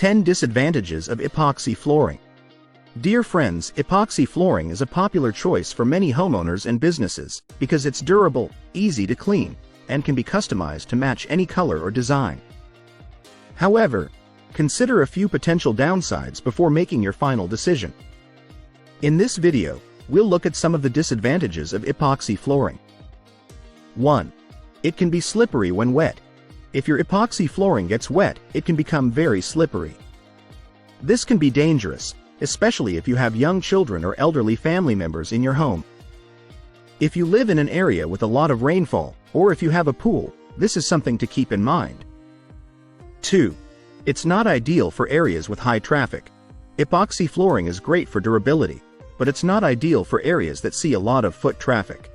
10 Disadvantages of Epoxy Flooring. Dear friends, epoxy flooring is a popular choice for many homeowners and businesses because it's durable, easy to clean, and can be customized to match any color or design. However, consider a few potential downsides before making your final decision. In this video, we'll look at some of the disadvantages of epoxy flooring. 1. It can be slippery when wet. If your epoxy flooring gets wet, it can become very slippery. This can be dangerous, especially if you have young children or elderly family members in your home. If you live in an area with a lot of rainfall, or if you have a pool, this is something to keep in mind. 2. It's not ideal for areas with high traffic. Epoxy flooring is great for durability, but it's not ideal for areas that see a lot of foot traffic.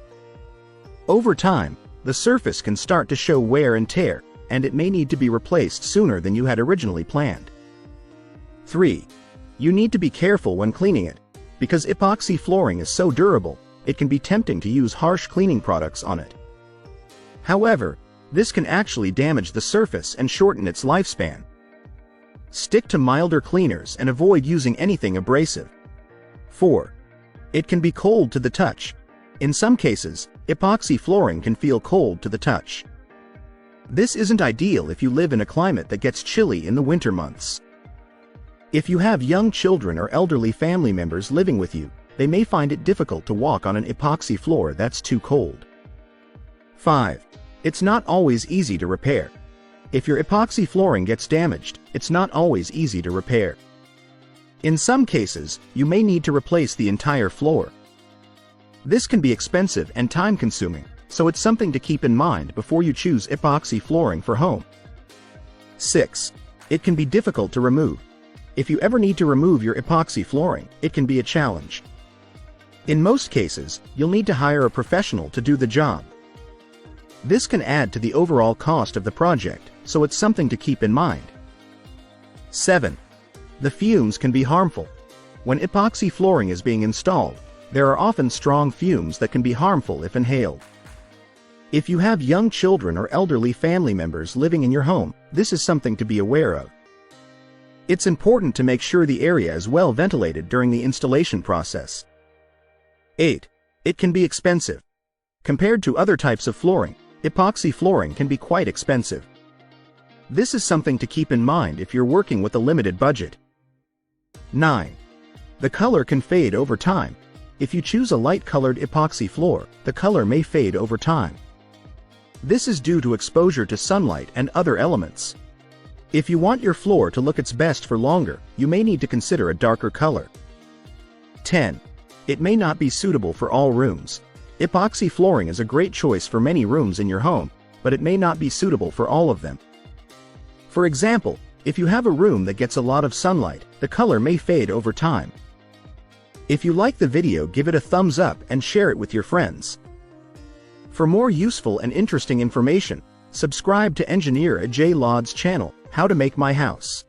Over time, the surface can start to show wear and tear, and it may need to be replaced sooner than you had originally planned. 3. You need to be careful when cleaning it. Because epoxy flooring is so durable, it can be tempting to use harsh cleaning products on it. However, this can actually damage the surface and shorten its lifespan. Stick to milder cleaners and avoid using anything abrasive. 4. It can be cold to the touch. In some cases, epoxy flooring can feel cold to the touch. This isn't ideal if you live in a climate that gets chilly in the winter months. If you have young children or elderly family members living with you, they may find it difficult to walk on an epoxy floor that's too cold. 5. It's not always easy to repair. If your epoxy flooring gets damaged, it's not always easy to repair. In some cases, you may need to replace the entire floor. This can be expensive and time-consuming, so it's something to keep in mind before you choose epoxy flooring for home. 6. It can be difficult to remove. If you ever need to remove your epoxy flooring, it can be a challenge. In most cases, you'll need to hire a professional to do the job. This can add to the overall cost of the project, so it's something to keep in mind. 7. The fumes can be harmful. When epoxy flooring is being installed, there are often strong fumes that can be harmful if inhaled. If you have young children or elderly family members living in your home, this is something to be aware of. It's important to make sure the area is well ventilated during the installation process. 8. It can be expensive. Compared to other types of flooring, epoxy flooring can be quite expensive. This is something to keep in mind if you're working with a limited budget. 9. The color can fade over time. If you choose a light-colored epoxy floor, the color may fade over time. This is due to exposure to sunlight and other elements. If you want your floor to look its best for longer, you may need to consider a darker color. 10. It may not be suitable for all rooms. Epoxy flooring is a great choice for many rooms in your home, but it may not be suitable for all of them. For example, if you have a room that gets a lot of sunlight, the color may fade over time. If you like the video, give it a thumbs up and share it with your friends. For more useful and interesting information, subscribe to Engineer Ajay Lod's channel, How to Make My House.